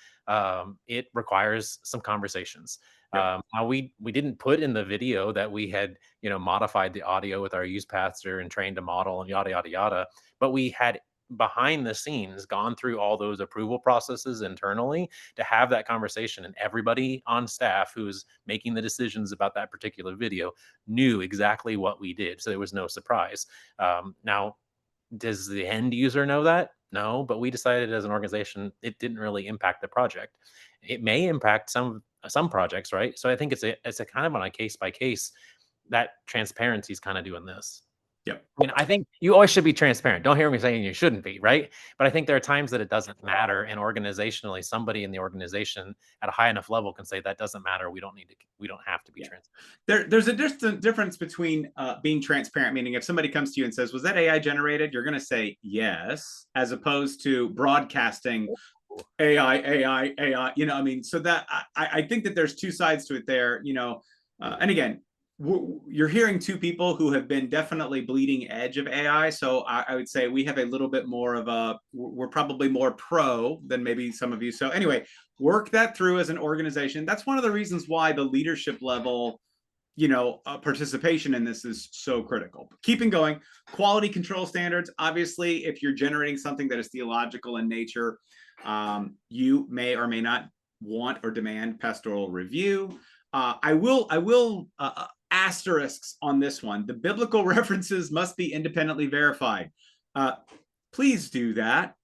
it requires some conversations. Yep. Now we didn't put in the video that we had modified the audio with our youth pastor and trained a model and yada yada yada, but we had behind the scenes gone through all those approval processes internally to have that conversation, and everybody on staff who's making the decisions about that particular video knew exactly what we did, so there was no surprise. Now, does the end user know that? No, but we decided as an organization it didn't really impact the project. It may impact some projects, right? So I think it's a kind of on a case by case. That transparency is kind of doing this. Yep. I mean, I think you always should be transparent. Don't hear me saying you shouldn't be, right? But I think there are times that it doesn't matter, and organizationally, somebody in the organization at a high enough level can say that doesn't matter. We don't have to be Yeah. transparent. There's a distant difference between being transparent, meaning if somebody comes to you and says, "Was that AI generated?" You're going to say yes, as opposed to broadcasting AI, AI, AI. I mean, so that I think that there's two sides to it there. And again, you're hearing two people who have been definitely bleeding edge of AI. So I would say we have a little bit more of we're probably more pro than maybe some of you. So anyway, work that through as an organization. That's one of the reasons why the leadership level participation in this is so critical. But keeping going, quality control standards. Obviously, if you're generating something that is theological in nature, you may or may not want or demand pastoral review. I will asterisks on this one. The biblical references must be independently verified. Please do that.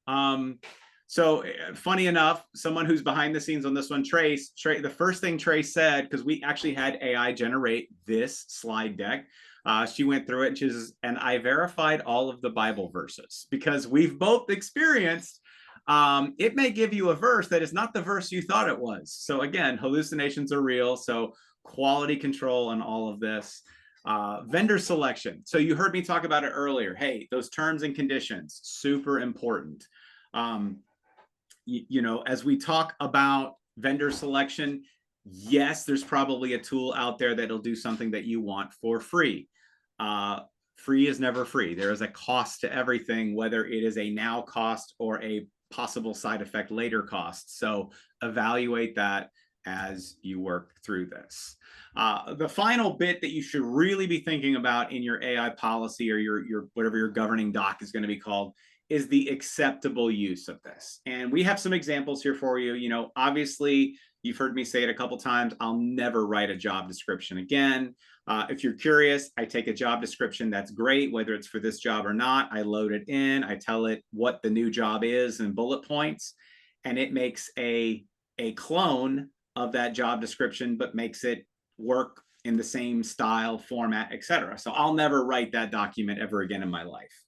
So funny enough, someone who's behind the scenes on this one, Trace, the first thing Trace said, because we actually had AI generate this slide deck. She went through it and she says, and I verified all of the Bible verses because we've both experienced it may give you a verse that is not the verse you thought it was. So again, hallucinations are real. So quality control on all of this. Vendor selection. So you heard me talk about it earlier. Hey, those terms and conditions, super important. As we talk about vendor selection, yes, there's probably a tool out there that'll do something that you want for free. Free is never free. There is a cost to everything, whether it is a now cost or a possible side effect later cost. So evaluate that as you work through this. The final bit that you should really be thinking about in your AI policy or your whatever your governing doc is going to be called is the acceptable use of this. And we have some examples here for you. Obviously, you've heard me say it a couple times. I'll never write a job description again. If you're curious, I take a job description that's great, whether it's for this job or not. I load it in, I tell it what the new job is in bullet points, and it makes a clone of that job description, but makes it work in the same style, format, etc. So I'll never write that document ever again in my life.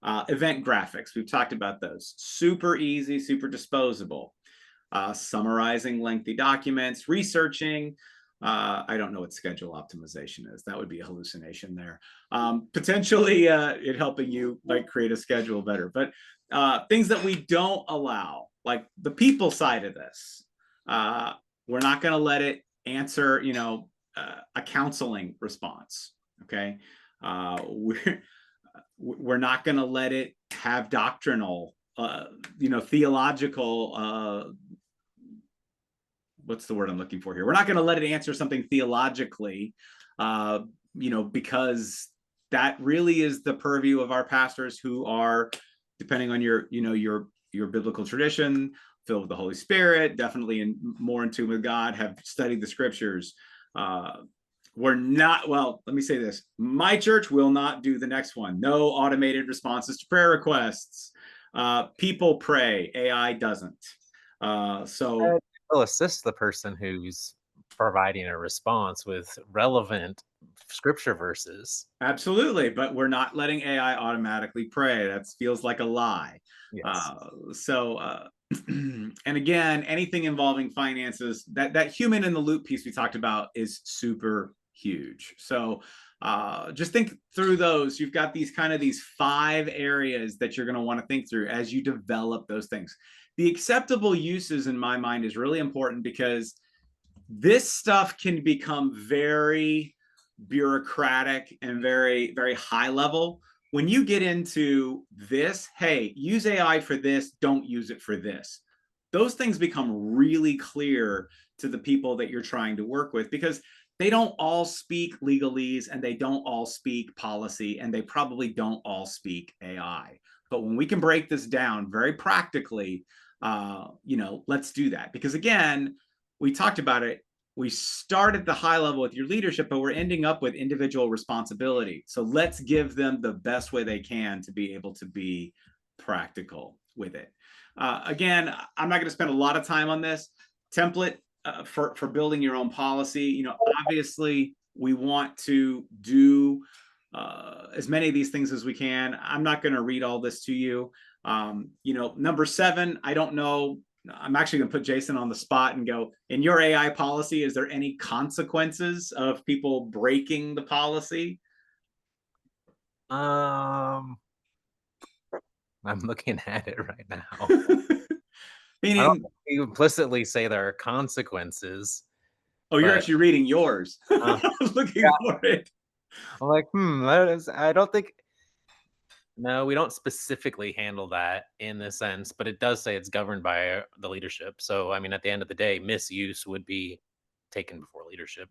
Event graphics, we've talked about those. Super easy, super disposable. Summarizing lengthy documents, researching. I don't know what schedule optimization is. That would be a hallucination there. Potentially it helping you like create a schedule better. But things that we don't allow, like the people side of this, we're not going to let it answer, a counseling response. Okay. We're not going to let it have doctrinal, theological, what's the word I'm looking for here? We're not going to let it answer something theologically, because that really is the purview of our pastors, who are, depending on your biblical tradition, filled with the Holy Spirit, definitely more in tune with God, have studied the scriptures. We're not, well, let me say this. My church will not do the next one. No automated responses to prayer requests. People pray, AI doesn't. So It'll assist the person who's providing a response with relevant scripture verses. absolutely, but we're not letting AI automatically pray. That feels like a lie. Yes. And again, anything involving finances, that human in the loop piece we talked about is super huge. So just think through those. You've got these 5 areas that you're going to want to think through as you develop those things. The acceptable uses, in my mind, is really important, because this stuff can become very bureaucratic and very, very high level. When you get into this, hey, use AI for this, don't use it for this. Those things become really clear to the people that you're trying to work with, because they don't all speak legalese, and they don't all speak policy, and they probably don't all speak AI. But when we can break this down very practically, let's do that. Because again, we talked about it. We start at the high level with your leadership, but we're ending up with individual responsibility. So let's give them the best way they can to be able to be practical with it. Again, I'm not going to spend a lot of time on this template for building your own policy. Obviously, we want to do as many of these things as we can. I'm not going to read all this to you. Number 7, I don't know. I'm actually going to put Jason on the spot and go, in your AI policy, is there any consequences of people breaking the policy? I'm looking at it right now. I don't Meaning, think you implicitly say there are consequences. oh, you're But actually reading yours. uh, I was looking yeah, for it. I'm like, I don't think. No, we don't specifically handle that in this sense, but it does say it's governed by the leadership. So, I mean, at the end of the day, misuse would be taken before leadership.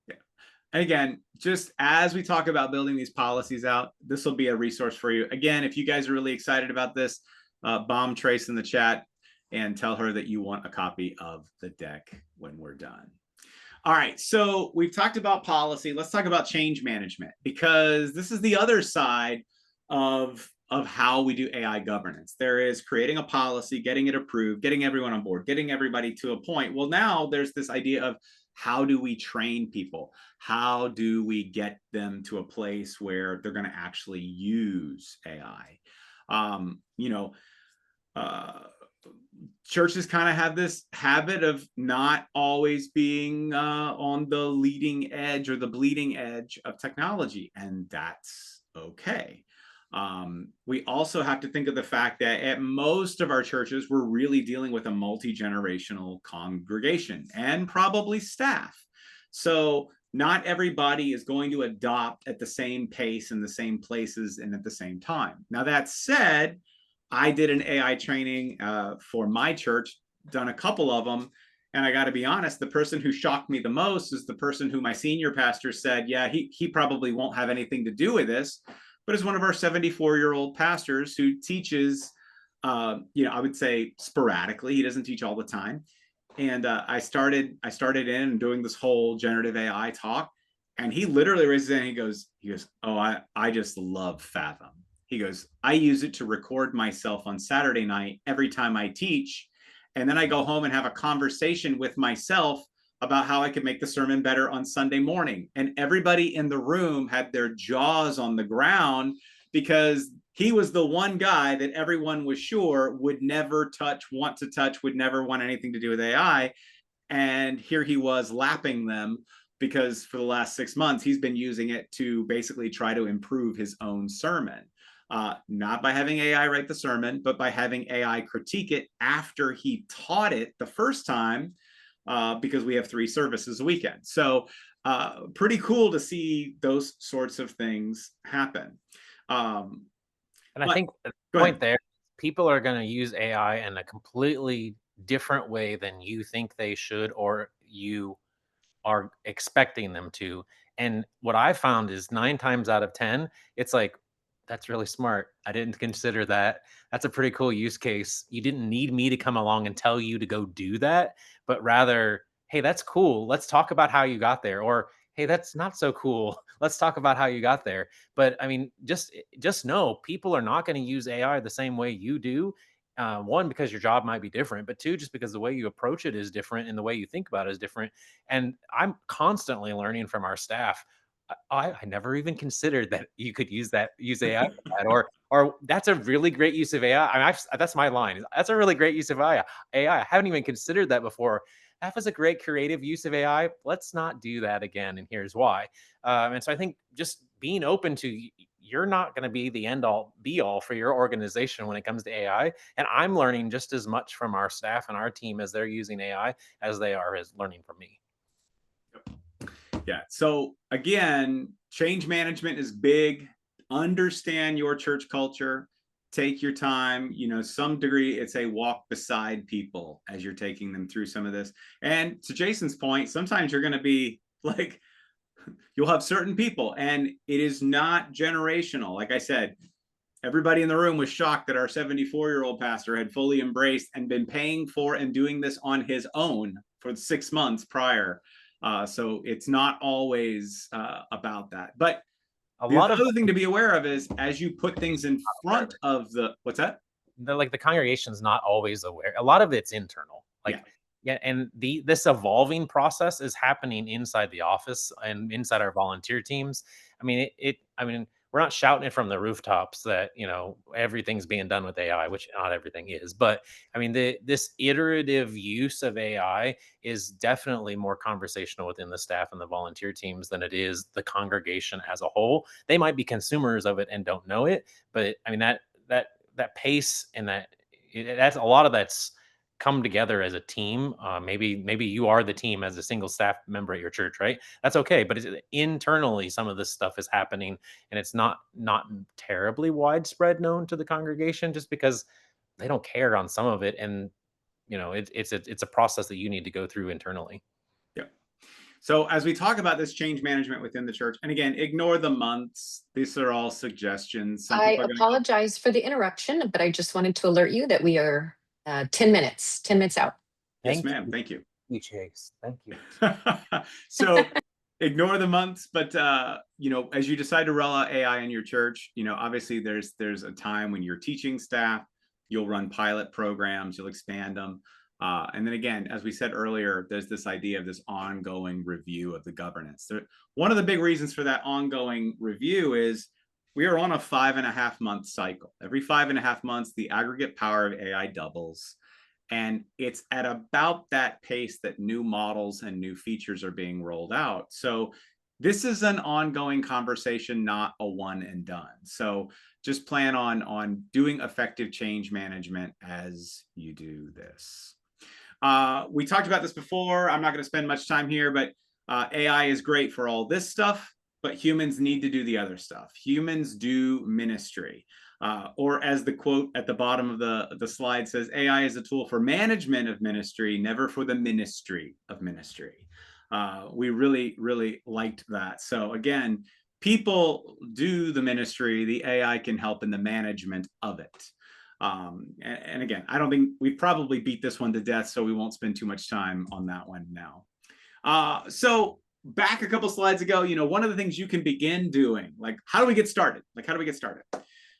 Yeah. And again, just as we talk about building these policies out, this will be a resource for you. Again, if you guys are really excited about this, bomb Trace in the chat and tell her that you want a copy of the deck when we're done. All right, so we've talked about policy. Let's talk about change management, because this is the other side of how we do AI governance. There is creating a policy, getting it approved, getting everyone on board, getting everybody to a point. Well, now there's this idea of, how do we train people? How do we get them to a place where they're going to actually use AI? Churches kind of have this habit of not always being on the leading edge or the bleeding edge of technology, and that's okay. We also have to think of the fact that at most of our churches, we're really dealing with a multi-generational congregation and probably staff. So not everybody is going to adopt at the same pace in the same places and at the same time. Now, that said, I did an AI training for my church, done a couple of them. And I got to be honest, the person who shocked me the most is the person who my senior pastor said, yeah, he probably won't have anything to do with this, but is one of our 74-year-old pastors who teaches, I would say sporadically. He doesn't teach all the time. And I started in doing this whole generative AI talk, and he literally raises it and he goes, oh, I just love Fathom. He goes, I use it to record myself on Saturday night every time I teach. And then I go home and have a conversation with myself about how I could make the sermon better on Sunday morning. And everybody in the room had their jaws on the ground, because he was the one guy that everyone was sure would never want to touch, would never want anything to do with AI. And here he was lapping them because for the last 6 months, he's been using it to basically try to improve his own sermon. Not by having AI write the sermon, but by having AI critique it after he taught it the first time, because we have 3 services a weekend. So pretty cool to see those sorts of things happen. And I think the Go point ahead. there, people are going to use AI in a completely different way than you think they should, or you are expecting them to. And what I found is 9 times out of 10, it's like, that's really smart. I didn't consider that. That's a pretty cool use case. You didn't need me to come along and tell you to go do that, but rather, hey, that's cool. Let's talk about how you got there. Or, hey, that's not so cool. Let's talk about how you got there. But I mean, just know people are not going to use AI the same way you do. One, because your job might be different, but two, just because the way you approach it is different and the way you think about it is different. And I'm constantly learning from our staff. I never even considered that you could use AI for that, or that's a really great use of AI. I mean, that's my line. That's a really great use of AI. I haven't even considered that before. That was a great creative use of AI. Let's not do that again, and here's why. And so I think just being open to, you're not going to be the end all be all for your organization when it comes to AI. And I'm learning just as much from our staff and our team as they're using AI as they are as learning from me. Yeah. So again, change management is big. Understand your church culture. Take your time. Some degree, it's a walk beside people as you're taking them through some of this. And to Jason's point, sometimes you're going to be like, you'll have certain people, and it is not generational. Like I said, everybody in the room was shocked that our 74-year-old pastor had fully embraced and been paying for and doing this on his own for 6 months prior. So it's not always about that. But the other thing to be aware of is as you put things in front of what's that? The congregation's not always aware. A lot of it's internal. Yeah, and this evolving process is happening inside the office and inside our volunteer teams. I mean, I mean, we're not shouting it from the rooftops that everything's being done with AI, which not everything is. But I mean, this iterative use of AI is definitely more conversational within the staff and the volunteer teams than it is the congregation as a whole. They might be consumers of it and don't know it, but I mean that pace and that's a lot of that's come together as a team. Maybe you are the team as a single staff member at your church, right? That's okay, but internally some of this stuff is happening, and it's not terribly widespread known to the congregation, just because they don't care on some of it, and it's a process that you need to go through internally. Yeah. So as we talk about this change management within the church, and again, ignore the months. These are all suggestions. Some I people are going to go, apologize for the interruption, but I just wanted to alert you that we are 10 minutes out. yes, ma'am. Thank you. You, Chase. Thank you. So ignore the months, but as you decide to roll out AI in your church, obviously there's a time when you're teaching staff, you'll run pilot programs, you'll expand them. And then again, as we said earlier, there's this idea of this ongoing review of the governance. One of the big reasons for that ongoing review is we are on a 5.5-month cycle. Every 5.5 months, the aggregate power of AI doubles. And it's at about that pace that new models and new features are being rolled out. So this is an ongoing conversation, not a one and done. So just plan on doing effective change management as you do this. We talked about this before. I'm not going to spend much time here, but AI is great for all this stuff, but humans need to do the other stuff. Humans do ministry. Or as the quote at the bottom of the slide says, AI is a tool for management of ministry, never for the ministry of ministry. We really, really liked that. So again, people do the ministry, the AI can help in the management of it. And again, I don't think we've probably beat this one to death, so we won't spend too much time on that one now. So back a couple slides ago, one of the things you can begin doing, like how do we get started?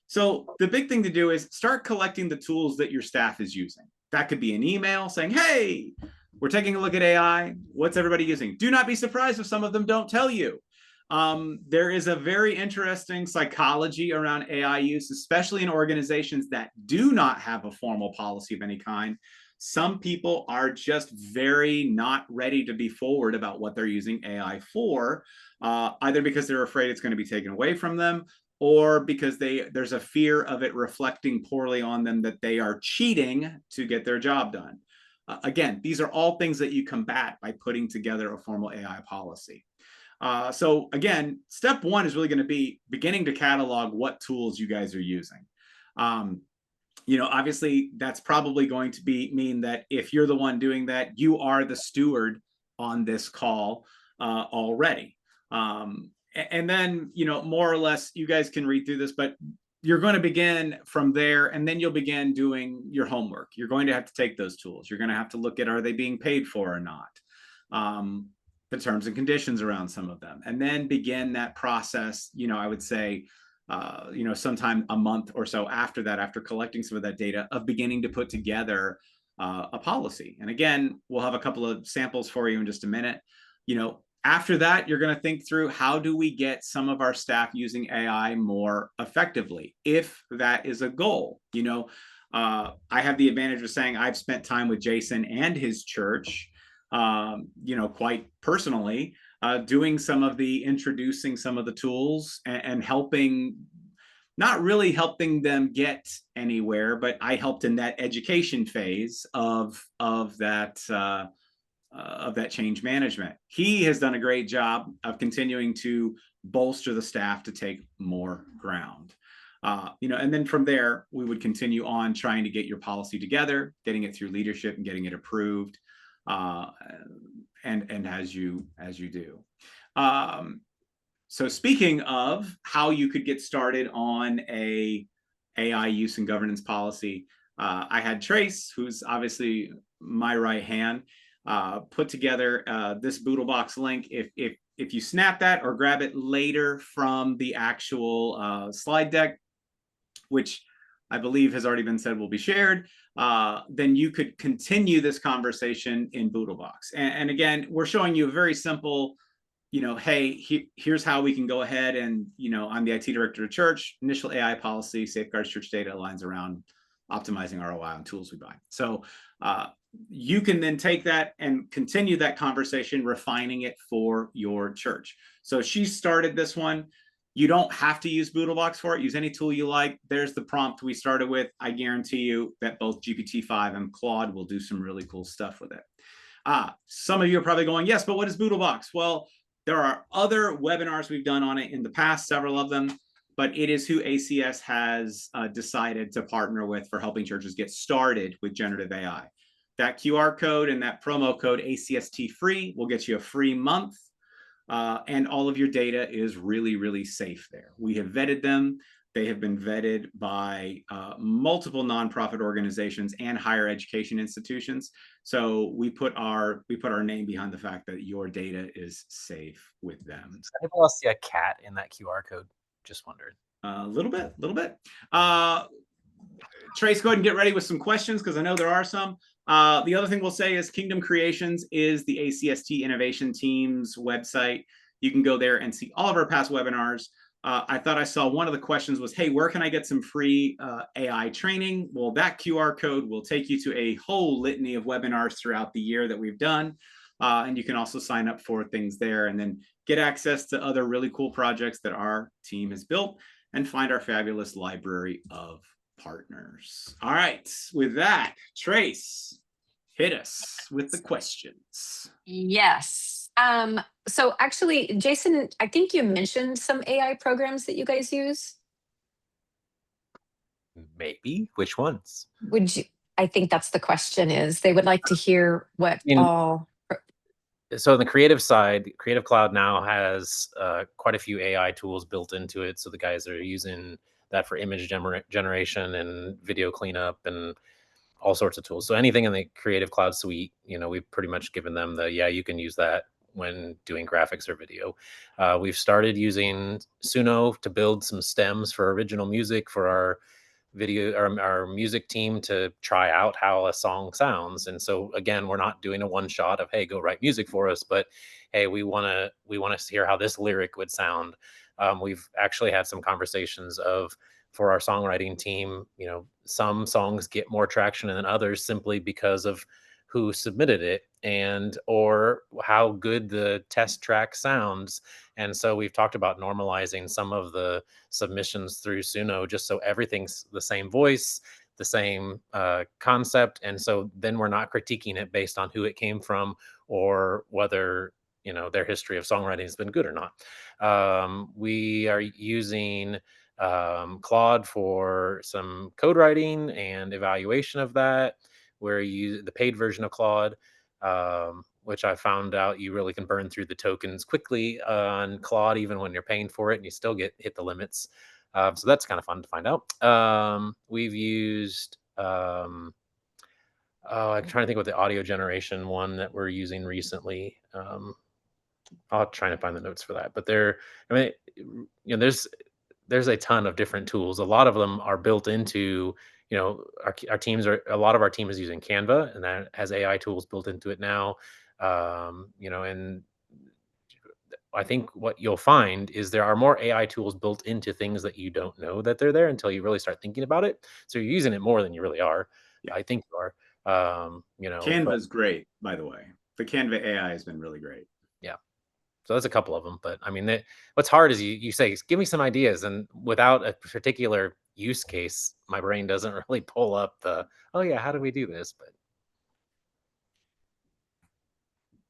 So the big thing to do is start collecting the tools that your staff is using. That could be an email saying, hey, we're taking a look at AI. What's everybody using? Do not be surprised if some of them don't tell you. There is a very interesting psychology around AI use, especially in organizations that do not have a formal policy of any kind. Some people are just very not ready to be forward about what they're using AI for, either because they're afraid it's going to be taken away from them, or because there's a fear of it reflecting poorly on them, that they are cheating to get their job done. Again, these are all things that you combat by putting together a formal AI policy. So again, step one is really going to be beginning to catalog what tools you guys are using. Obviously that's probably going to mean that if you're the one doing that, you are the steward on this call already. And then, more or less, you guys can read through this, but you're going to begin from there, and then you'll begin doing your homework. You're going to have to take those tools. You're going to have to look at, are they being paid for or not? The terms and conditions around some of them, and then begin that process. I would say, sometime a month or so after that, after collecting some of that data, of beginning to put together a policy. And again, we'll have a couple of samples for you in just a minute. After that, you're going to think through, how do we get some of our staff using AI more effectively, if that is a goal. I have the advantage of saying I've spent time with Jason and his church, quite personally, doing introducing some of the tools, and helping, not really helping them get anywhere, but I helped in that education phase of that change management. He has done a great job of continuing to bolster the staff to take more ground. And then from there, we would continue on trying to get your policy together, getting it through leadership and getting it approved. And as you do. So speaking of how you could get started on a AI use and governance policy, I had Trace, who's obviously my right hand, put together this Boodlebox link. If you snap that or grab it later from the actual slide deck, which I believe has already been said will be shared, then you could continue this conversation in Boodlebox. And again, we're showing you a very simple, hey, here's how we can go ahead and, I'm the IT director of church, initial AI policy, safeguards church data, aligns around optimizing ROI on tools we buy. So you can then take that and continue that conversation, refining it for your church. So she started this one. You don't have to use Boodlebox for it. Use any tool you like. There's the prompt we started with. I guarantee you that both GPT-5 and Claude will do some really cool stuff with it. Some of you are probably going, yes, but what is Boodlebox? Well, there are other webinars we've done on it in the past, several of them, but it is who ACS has decided to partner with for helping churches get started with generative AI. That QR code and that promo code ACST free will get you a free month. And all of your data is really, really safe there. We have vetted them. They have been vetted by multiple nonprofit organizations and higher education institutions. So we put our name behind the fact that your data is safe with them. Does anybody else see a cat in that QR code? Just wondered. A little bit. Trace, go ahead and get ready with some questions, because I know there are some. The other thing we'll say is Kingdom Creations is the ACST Innovation Team's website. You can go there and see all of our past webinars. I thought I saw one of the questions was, hey, where can I get some free AI training? Well, that QR code will take you to a whole litany of webinars throughout the year that we've done. And you can also sign up for things there, and then get access to other really cool projects that our team has built, and find our fabulous library of partners. All right, with that, Trace, hit us with the questions. Yes. So actually, Jason, I think you mentioned some AI programs that you guys use. Maybe. Which ones? I think that's the question, is they would like to hear what all. So on the creative side, Creative Cloud now has quite a few AI tools built into it. So the guys are using that for image generation and video cleanup and all sorts of tools. So anything in the Creative Cloud suite, we've pretty much given them you can use that when doing graphics or video. We've started using Suno to build some stems for original music for our video, our music team, to try out how a song sounds. And so again, we're not doing a one shot of, hey, go write music for us, but hey, we want to hear how this lyric would sound. We've actually had some conversations of for our songwriting team, some songs get more traction than others simply because of who submitted it and or how good the test track sounds. And so we've talked about normalizing some of the submissions through Suno just so everything's the same voice, the same concept. And so then we're not critiquing it based on who it came from or whether their history of songwriting has been good or not. We are using Claude for some code writing and evaluation of that, where you use the paid version of Claude, which I found out you really can burn through the tokens quickly on Claude, even when you're paying for it, and you still hit the limits. So that's kind of fun to find out. We've used oh, I'm trying to think what the audio generation one that we're using recently. I'll try to find the notes for that. But I mean, there's a ton of different tools. A lot of them are built into, our teams are a lot of our team is using Canva, and that has AI tools built into it now. And I think what you'll find is there are more AI tools built into things that you don't know that they're there until you really start thinking about it. So you're using it more than you really are. Yeah. I think you are. But Canva's great, by the way. The Canva AI has been really great. yeah. So that's a couple of them. But I mean, what's hard is you say, give me some ideas. And without a particular use case, my brain doesn't really pull up oh yeah, how do we do this? But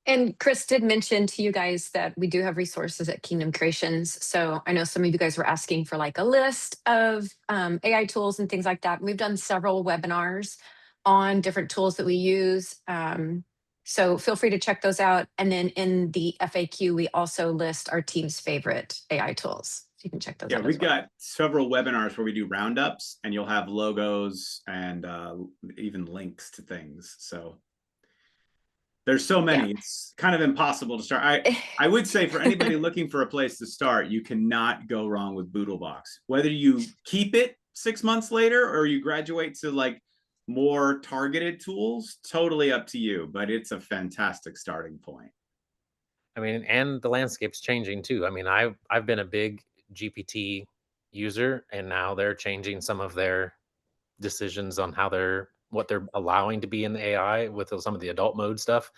And Chris did mention to you guys that we do have resources at Kingdom Creations. So I know some of you guys were asking for like a list of AI tools and things like that. We've done several webinars on different tools that we use. So feel free to check those out. And then in the FAQ, we also list our team's favorite AI tools. So you can check those Yeah, out we've as well. got several webinars where we do roundups, and you'll have logos and even links to things. So there's so Yeah. many, it's kind of impossible to start. I would say for anybody looking for a place to start, you cannot go wrong with Boodlebox. Whether you keep it 6 months later or you graduate to like more targeted tools, totally up to you, but it's a fantastic starting point. I mean, and the landscape's changing too. I mean, I've been a big GPT user, and now they're changing some of their decisions on what they're allowing to be in the AI with some of the adult mode stuff.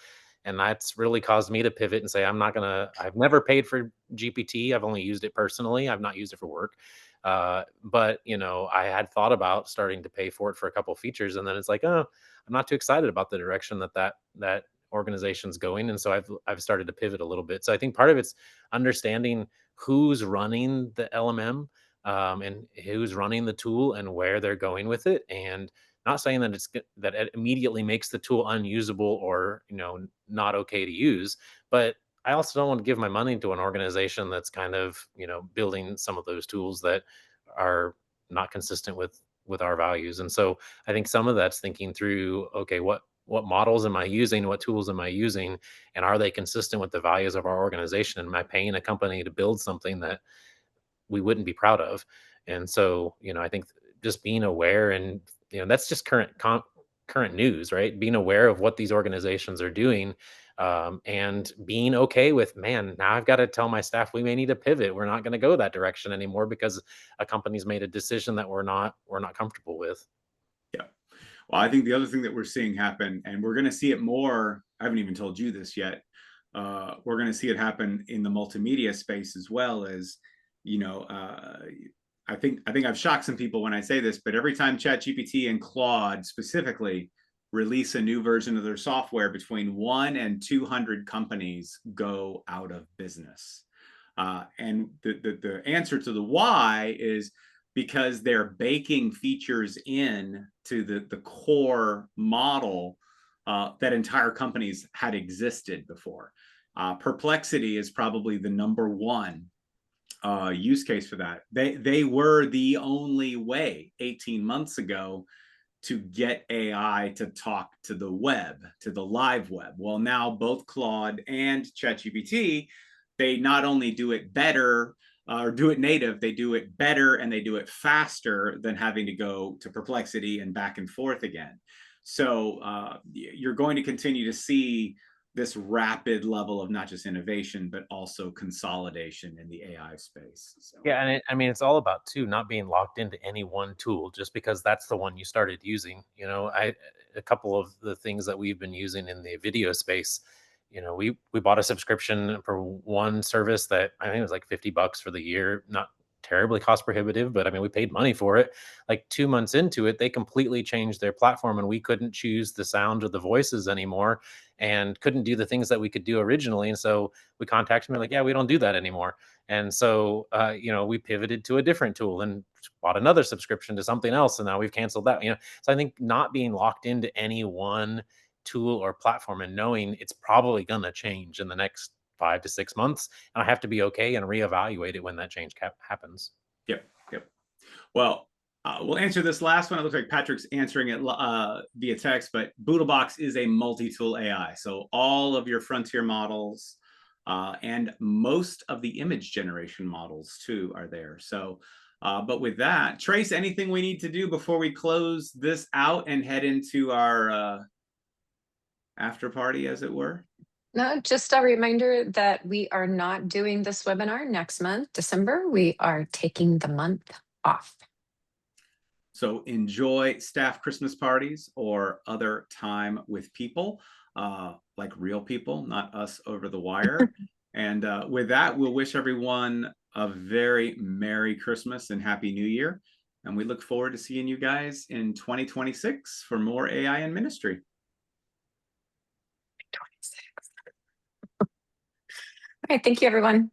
And that's really caused me to pivot and say, I've never paid for GPT. I've only used it personally. I've not used it for work. But I had thought about starting to pay for it for a couple of features. And then it's like, oh, I'm not too excited about the direction that organization's going. And so I've started to pivot a little bit. So I think part of it's understanding who's running the LMM, and who's running the tool and where they're going with it, and not saying that that it immediately makes the tool unusable or not okay to use, but I also don't want to give my money to an organization that's kind of building some of those tools that are not consistent with our values. And so I think some of that's thinking through, okay, what models am I using, what tools am I using, and are they consistent with the values of our organization? Am I paying a company to build something that we wouldn't be proud of? And so, I think just being aware, and that's just current news, right? Being aware of what these organizations are doing, and being okay with, man, now I've got to tell my staff we may need to pivot. We're not going to go that direction anymore because a company's made a decision that we're not comfortable with. Yeah. Well, I think the other thing that we're seeing happen, and we're going to see it more, I haven't even told you this yet. We're going to see it happen in the multimedia space as well as, I think I've shocked some people when I say this, but every time ChatGPT and Claude specifically release a new version of their software, between 1 and 200 companies go out of business. And the answer to the why is because they're baking features in to the core model that entire companies had existed before. Perplexity is probably the number one use case for that. They were the only way 18 months ago to get AI to talk to the web, to the live web. Well, now both Claude and ChatGPT, they not only do it better or do it native, they do it better and they do it faster than having to go to Perplexity and back and forth again. So you're going to continue to see this rapid level of not just innovation, but also consolidation in the AI space. So Yeah, and I mean, it's all about too not being locked into any one tool just because that's the one you started using. A couple of the things that we've been using in the video space, we bought a subscription for one service that I think it was like $50 for the year, not terribly cost prohibitive, but I mean, we paid money for it. Like 2 months into it, they completely changed their platform and we couldn't choose the sound or the voices anymore and couldn't do the things that we could do originally. And so we contacted them, like, yeah, we don't do that anymore. And so, we pivoted to a different tool and bought another subscription to something else. And now we've canceled that. So I think not being locked into any one tool or platform and knowing it's probably going to change in the next 5 to 6 months. And I have to be okay and reevaluate it when that change happens. yep, yep. Well, we'll answer this last one. It looks like Patrick's answering it via text, but Boodlebox is a multi-tool AI. So all of your frontier models and most of the image generation models too are there. So, but with that, Trace, anything we need to do before we close this out and head into our after party, as it were? No, just a reminder that we are not doing this webinar next month, December. We are taking the month off. So enjoy staff Christmas parties or other time with people, like real people, not us over the wire. And with that, we'll wish everyone a very Merry Christmas and Happy New Year. And we look forward to seeing you guys in 2026 for more AI in ministry. 26. Okay, thank you, everyone.